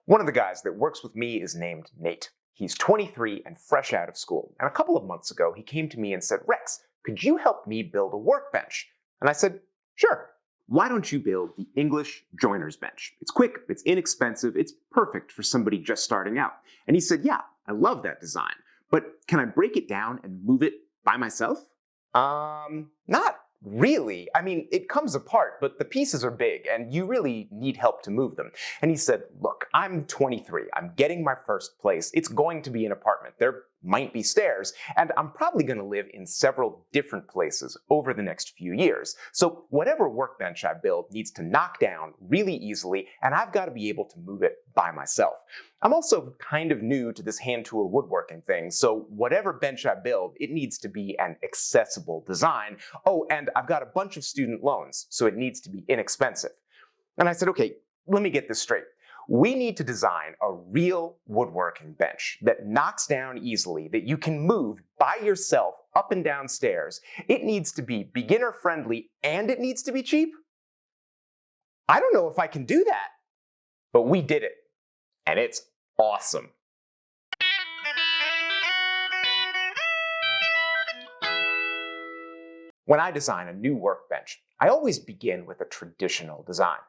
One of the guys that works with me is named Nate. He's 23 and fresh out of school. And a couple of months ago, he came to me and said, "Rex, could you help me build a workbench?" And I said, "Sure. Why don't you build the English joiner's bench? It's quick, it's inexpensive, it's perfect for somebody just starting out." And he said, "Yeah, I love that design, but can I break it down and move it by myself?" Not really. I mean, it comes apart, but the pieces are big and you really need help to move them. And he said, "Look, I'm 23. I'm getting my first place. It's going to be an apartment. There might be stairs, and I'm probably going to live in several different places over the next few years. So whatever workbench I build needs to knock down really easily, and I've got to be able to move it by myself. I'm also kind of new to this hand tool woodworking thing, so whatever bench I build, it needs to be an accessible design. Oh, and I've got a bunch of student loans, so it needs to be inexpensive." And I said, "Okay, let me get this straight. We need to design a real woodworking bench that knocks down easily, that you can move by yourself up and down stairs. It needs to be beginner friendly, and it needs to be cheap. I don't know if I can do that." But we did it, and it's awesome. When I design a new workbench, I always begin with a traditional design.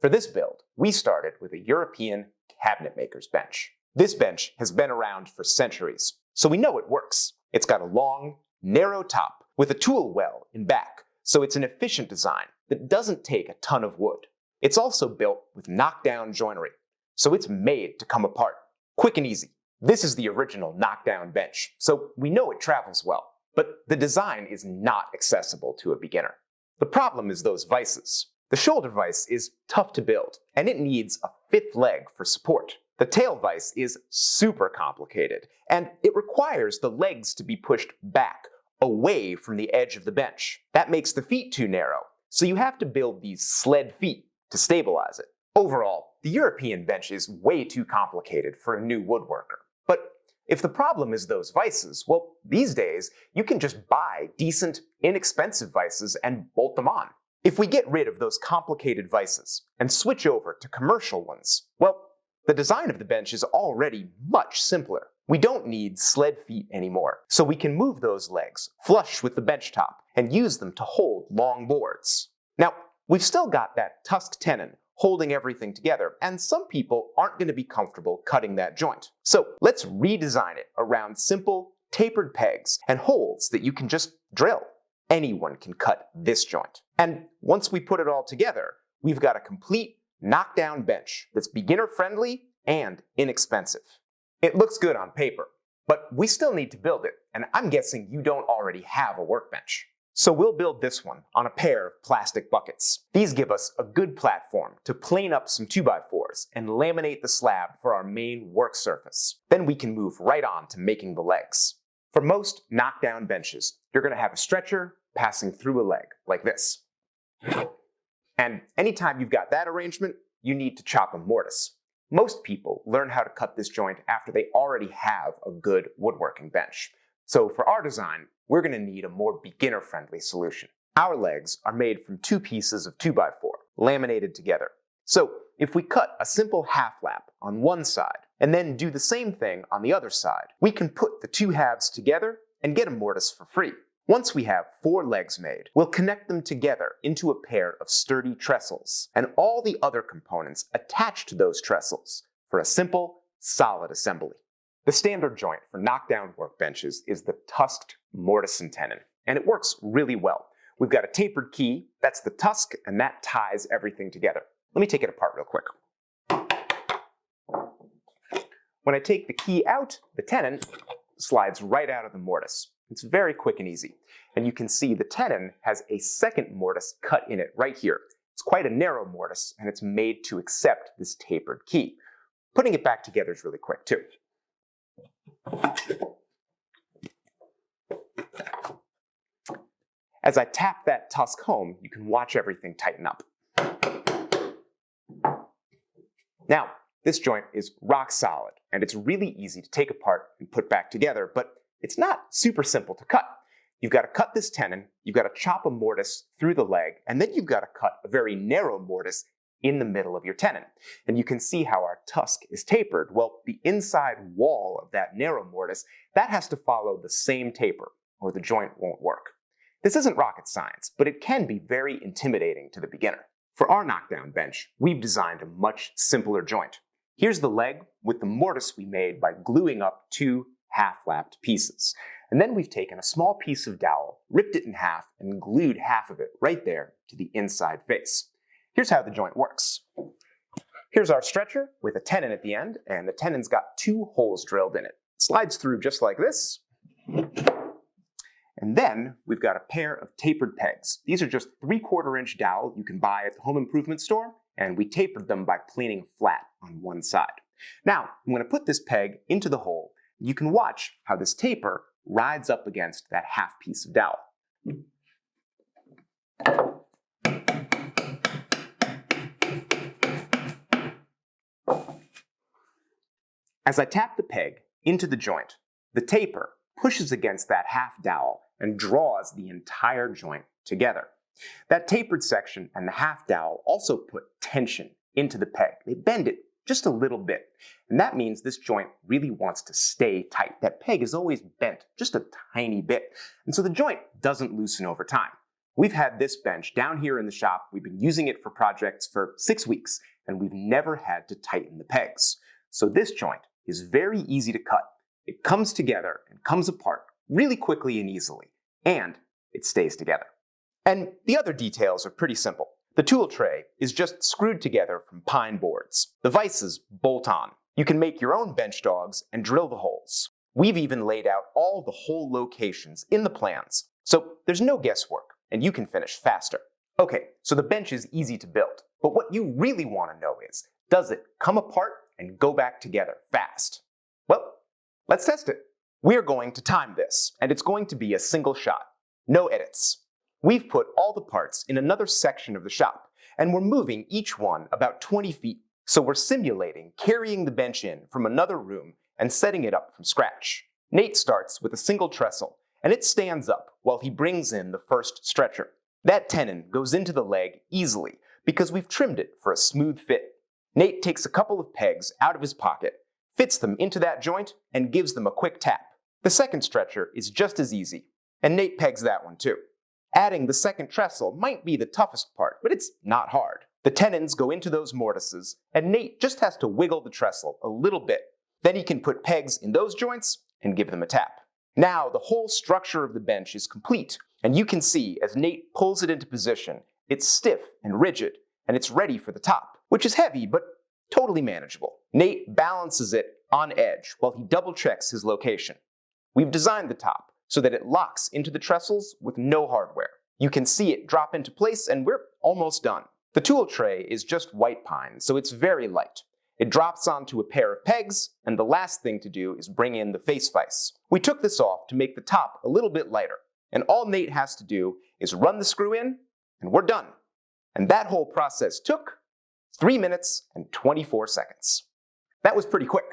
For this build, we started with a European cabinet maker's bench. This bench has been around for centuries, so we know it works. It's got a long, narrow top with a tool well in back, so it's an efficient design that doesn't take a ton of wood. It's also built with knockdown joinery, so it's made to come apart, quick and easy. This is the original knockdown bench, so we know it travels well, but the design is not accessible to a beginner. The problem is those vices. The shoulder vise is tough to build, and it needs a fifth leg for support. The tail vise is super complicated, and it requires the legs to be pushed back, away from the edge of the bench. That makes the feet too narrow, so you have to build these sled feet to stabilize it. Overall, the European bench is way too complicated for a new woodworker. But if the problem is those vices, well, these days, you can just buy decent, inexpensive vices and bolt them on. If we get rid of those complicated vices and switch over to commercial ones, well, the design of the bench is already much simpler. We don't need sled feet anymore, so we can move those legs flush with the bench top and use them to hold long boards. Now, we've still got that tusk tenon holding everything together, and some people aren't going to be comfortable cutting that joint. So let's redesign it around simple, tapered pegs and holes that you can just drill. Anyone can cut this joint. And once we put it all together, we've got a complete knockdown bench that's beginner friendly and inexpensive. It looks good on paper, but we still need to build it, and I'm guessing you don't already have a workbench. So we'll build this one on a pair of plastic buckets. These give us a good platform to plane up some 2x4s and laminate the slab for our main work surface. Then we can move right on to making the legs. For most knockdown benches, you're going to have a stretcher passing through a leg, like this. And anytime you've got that arrangement, you need to chop a mortise. Most people learn how to cut this joint after they already have a good woodworking bench. So for our design, we're going to need a more beginner-friendly solution. Our legs are made from 2 pieces of 2x4, laminated together. So if we cut a simple half lap on one side, and then do the same thing on the other side, we can put the 2 halves together and get a mortise for free. Once we have 4 legs made, we'll connect them together into a pair of sturdy trestles, and all the other components attached to those trestles for a simple, solid assembly. The standard joint for knockdown workbenches is the tusked mortise and tenon, and it works really well. We've got a tapered key, that's the tusk, and that ties everything together. Let me take it apart real quick. When I take the key out, the tenon slides right out of the mortise. It's very quick and easy. And you can see the tenon has a second mortise cut in it right here. It's quite a narrow mortise, and it's made to accept this tapered key. Putting it back together is really quick, too. As I tap that tusk home, you can watch everything tighten up. Now, this joint is rock solid, and it's really easy to take apart and put back together, but it's not super simple to cut. You've got to cut this tenon, you've got to chop a mortise through the leg, and then you've got to cut a very narrow mortise in the middle of your tenon. And you can see how our tusk is tapered. Well, the inside wall of that narrow mortise, that has to follow the same taper, or the joint won't work. This isn't rocket science, but it can be very intimidating to the beginner. For our knockdown bench, we've designed a much simpler joint. Here's the leg with the mortise we made by gluing up 2 half-lapped pieces. And then we've taken a small piece of dowel, ripped it in half, and glued half of it right there to the inside face. Here's how the joint works. Here's our stretcher with a tenon at the end, and the tenon's got 2 holes drilled in it. It slides through just like this. And then we've got a pair of tapered pegs. These are just 3/4 inch dowel you can buy at the home improvement store, and we tapered them by planing flat on one side. Now, I'm going to put this peg into the hole. You can watch how this taper rides up against that half piece of dowel. As I tap the peg into the joint, the taper pushes against that half dowel and draws the entire joint together. That tapered section and the half dowel also put tension into the peg. They bend it just a little bit. And that means this joint really wants to stay tight. That peg is always bent just a tiny bit. And so the joint doesn't loosen over time. We've had this bench down here in the shop. We've been using it for projects for 6 weeks, and we've never had to tighten the pegs. So this joint is very easy to cut. It comes together and comes apart really quickly and easily, and it stays together. And the other details are pretty simple. The tool tray is just screwed together from pine boards. The vices bolt on. You can make your own bench dogs and drill the holes. We've even laid out all the hole locations in the plans, so there's no guesswork, and you can finish faster. Okay, so the bench is easy to build, but what you really want to know is, does it come apart and go back together fast? Well, let's test it. We're going to time this, and it's going to be a single shot. No edits. We've put all the parts in another section of the shop, and we're moving each one about 20 feet. So we're simulating carrying the bench in from another room and setting it up from scratch. Nate starts with a single trestle, and it stands up while he brings in the first stretcher. That tenon goes into the leg easily because we've trimmed it for a smooth fit. Nate takes a couple of pegs out of his pocket, fits them into that joint, and gives them a quick tap. The second stretcher is just as easy, and Nate pegs that one too. Adding the second trestle might be the toughest part, but it's not hard. The tenons go into those mortises, and Nate just has to wiggle the trestle a little bit. Then he can put pegs in those joints and give them a tap. Now the whole structure of the bench is complete, and you can see as Nate pulls it into position, it's stiff and rigid, and it's ready for the top, which is heavy but totally manageable. Nate balances it on edge while he double checks his location. We've designed the top so that it locks into the trestles with no hardware. You can see it drop into place, and we're almost done. The tool tray is just white pine, so it's very light. It drops onto a pair of pegs, and the last thing to do is bring in the face vise. We took this off to make the top a little bit lighter, and all Nate has to do is run the screw in, and we're done. And that whole process took 3 minutes and 24 seconds. That was pretty quick,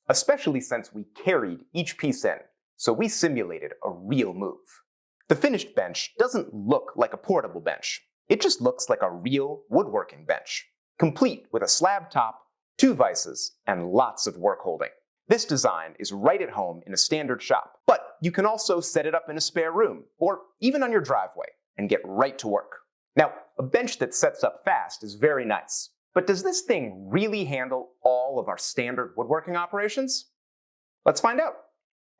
especially since we carried each piece in, so we simulated a real move. The finished bench doesn't look like a portable bench. It just looks like a real woodworking bench, complete with a slab top, 2 vises, and lots of work holding. This design is right at home in a standard shop, but you can also set it up in a spare room, or even on your driveway, and get right to work. Now, a bench that sets up fast is very nice, but does this thing really handle all of our standard woodworking operations? Let's find out.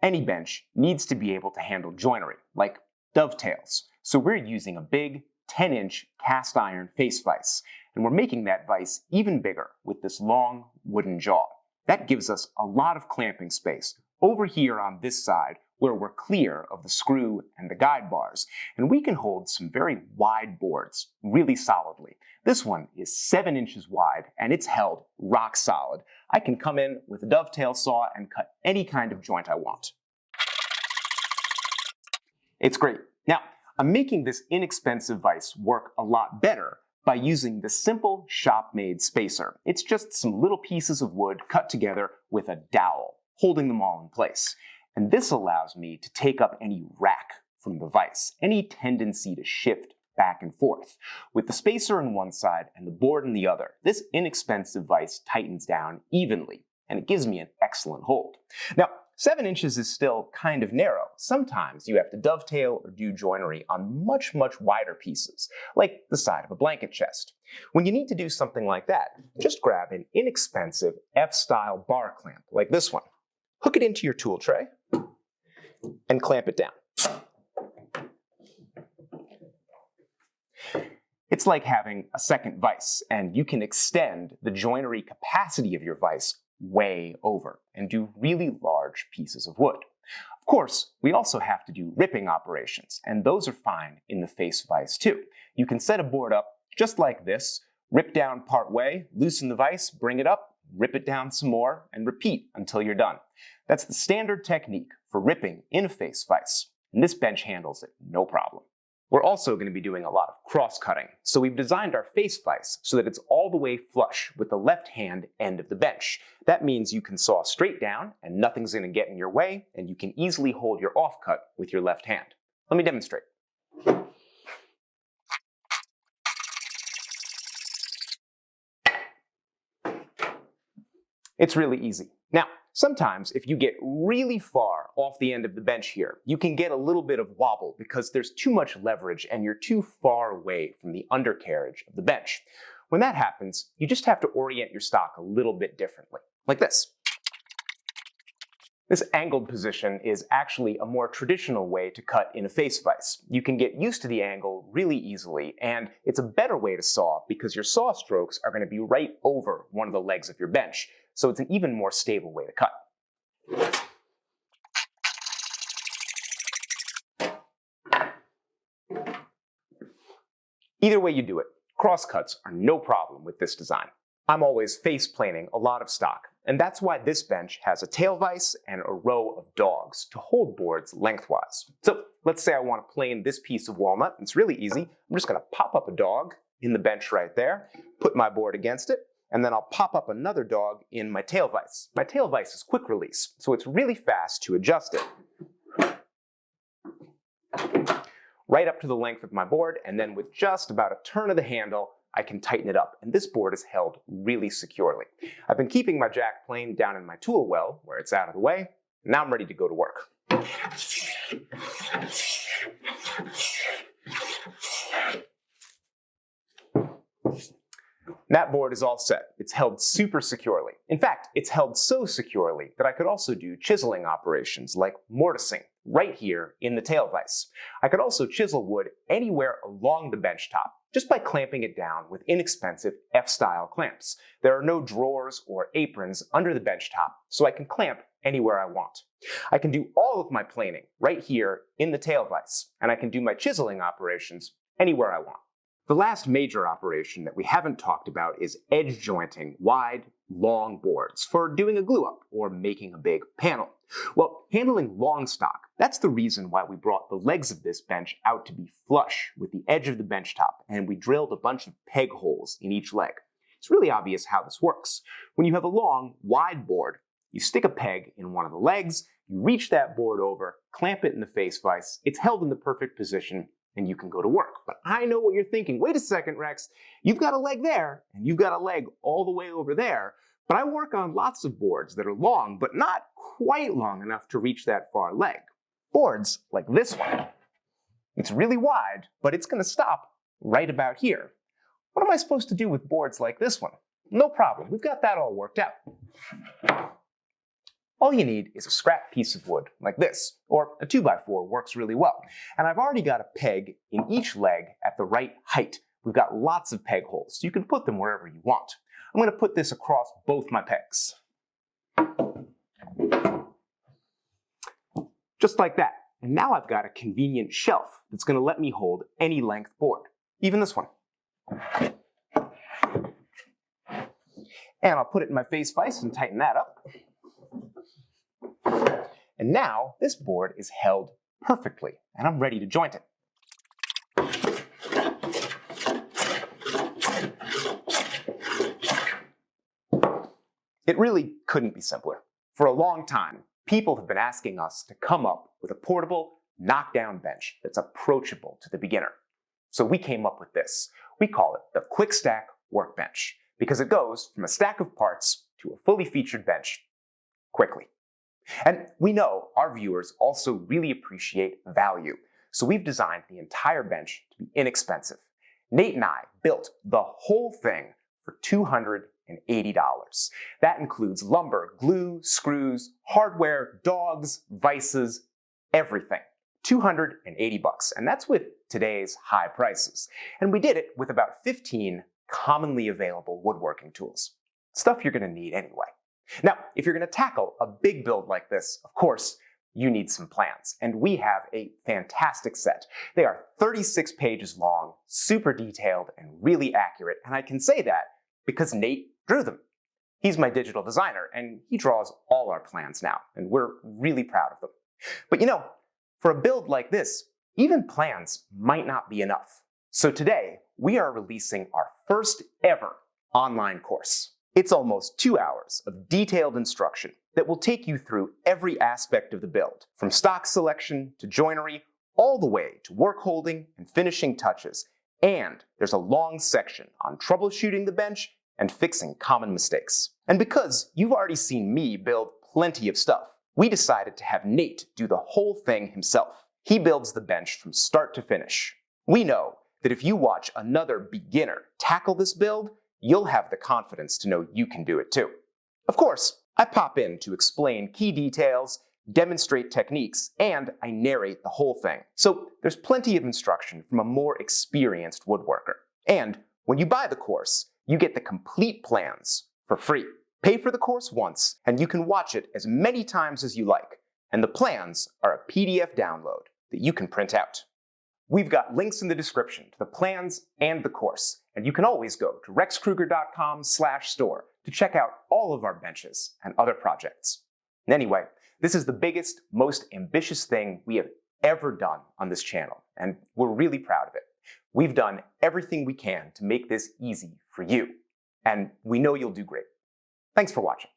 Any bench needs to be able to handle joinery, like dovetails, so we're using a big 10-inch cast iron face vise, and we're making that vise even bigger with this long wooden jaw. That gives us a lot of clamping space over here on this side where we're clear of the screw and the guide bars, and we can hold some very wide boards really solidly. This one is 7 inches wide, and it's held rock solid. I can come in with a dovetail saw and cut any kind of joint I want. It's great. Now, I'm making this inexpensive vise work a lot better by using the simple shop-made spacer. It's just some little pieces of wood cut together with a dowel, holding them all in place. And this allows me to take up any rack from the vise, any tendency to shift back and forth. With the spacer on one side and the board on the other, this inexpensive vise tightens down evenly, and it gives me an excellent hold. Now, 7 inches is still kind of narrow. Sometimes you have to dovetail or do joinery on much, much wider pieces, like the side of a blanket chest. When you need to do something like that, just grab an inexpensive F-style bar clamp like this one. Hook it into your tool tray and clamp it down. It's like having a second vise, and you can extend the joinery capacity of your vise way over and do really large pieces of wood. Of course, we also have to do ripping operations, and those are fine in the face vise too. You can set a board up just like this, rip down part way, loosen the vise, bring it up, rip it down some more, and repeat until you're done. That's the standard technique for ripping in a face vise, and this bench handles it no problem. We're also going to be doing a lot of cross-cutting, so we've designed our face vise so that it's all the way flush with the left-hand end of the bench. That means you can saw straight down and nothing's going to get in your way, and you can easily hold your offcut with your left hand. Let me demonstrate. It's really easy. Now, sometimes if you get really far off the end of the bench here, you can get a little bit of wobble because there's too much leverage and you're too far away from the undercarriage of the bench. When that happens, you just have to orient your stock a little bit differently, like this. This angled position is actually a more traditional way to cut in a face vise. You can get used to the angle really easily, and it's a better way to saw because your saw strokes are going to be right over one of the legs of your bench, so it's an even more stable way to cut. Either way you do it, crosscuts are no problem with this design. I'm always face planing a lot of stock, and that's why this bench has a tail vise and a row of dogs to hold boards lengthwise. So let's say I want to plane this piece of walnut. It's really easy. I'm just going to pop up a dog in the bench right there, put my board against it, and then I'll pop up another dog in my tail vise. My tail vise is quick release, so it's really fast to adjust it. Right up to the length of my board, and then with just about a turn of the handle, I can tighten it up, and this board is held really securely. I've been keeping my jack plane down in my tool well, where it's out of the way, and now I'm ready to go to work. That board is all set. It's held super securely. In fact, it's held so securely that I could also do chiseling operations like mortising right here in the tail vise. I could also chisel wood anywhere along the bench top just by clamping it down with inexpensive F-style clamps. There are no drawers or aprons under the bench top, so I can clamp anywhere I want. I can do all of my planing right here in the tail vise, and I can do my chiseling operations anywhere I want. The last major operation that we haven't talked about is edge jointing wide, long boards for doing a glue up or making a big panel. Well, handling long stock, that's the reason why we brought the legs of this bench out to be flush with the edge of the bench top, and we drilled a bunch of peg holes in each leg. It's really obvious how this works. When you have a long, wide board, you stick a peg in one of the legs, you reach that board over, clamp it in the face vise, it's held in the perfect position, and you can go to work. But I know what you're thinking. Wait a second, Rex. You've got a leg there, and you've got a leg all the way over there. But I work on lots of boards that are long, but not quite long enough to reach that far leg. Boards like this one. It's really wide, but it's going to stop right about here. What am I supposed to do with boards like this one? No problem. We've got that all worked out. All you need is a scrap piece of wood like this, or a 2x4 works really well. And I've already got a peg in each leg at the right height. We've got lots of peg holes, so you can put them wherever you want. I'm going to put this across both my pegs. Just like that. And now I've got a convenient shelf that's going to let me hold any length board, even this one. And I'll put it in my face vise and tighten that up. And now this board is held perfectly, and I'm ready to joint it. It really couldn't be simpler. For a long time, people have been asking us to come up with a portable, knockdown bench that's approachable to the beginner. So we came up with this. We call it the Quick Stack Workbench because it goes from a stack of parts to a fully featured bench quickly. And we know our viewers also really appreciate value, so we've designed the entire bench to be inexpensive. Nate and I built the whole thing for $280. That includes lumber, glue, screws, hardware, dogs, vises, everything. $280, and that's with today's high prices. And we did it with about 15 commonly available woodworking tools. Stuff you're going to need anyway. Now, if you're going to tackle a big build like this, of course, you need some plans, and we have a fantastic set. They are 36 pages long, super detailed, and really accurate, and I can say that because Nate drew them. He's my digital designer, and he draws all our plans now, and we're really proud of them. But you know, for a build like this, even plans might not be enough. So today, we are releasing our first ever online course. It's almost 2 hours of detailed instruction that will take you through every aspect of the build, from stock selection to joinery, all the way to work holding and finishing touches. And there's a long section on troubleshooting the bench and fixing common mistakes. And because you've already seen me build plenty of stuff, we decided to have Nate do the whole thing himself. He builds the bench from start to finish. We know that if you watch another beginner tackle this build, you'll have the confidence to know you can do it too. Of course, I pop in to explain key details, demonstrate techniques, and I narrate the whole thing. So there's plenty of instruction from a more experienced woodworker. And when you buy the course, you get the complete plans for free. Pay for the course once, and you can watch it as many times as you like. And the plans are a PDF download that you can print out. We've got links in the description to the plans and the course, and you can always go to rexkrueger.com/store to check out all of our benches and other projects. And anyway, this is the biggest, most ambitious thing we have ever done on this channel, and we're really proud of it. We've done everything we can to make this easy for you, and we know you'll do great. Thanks for watching.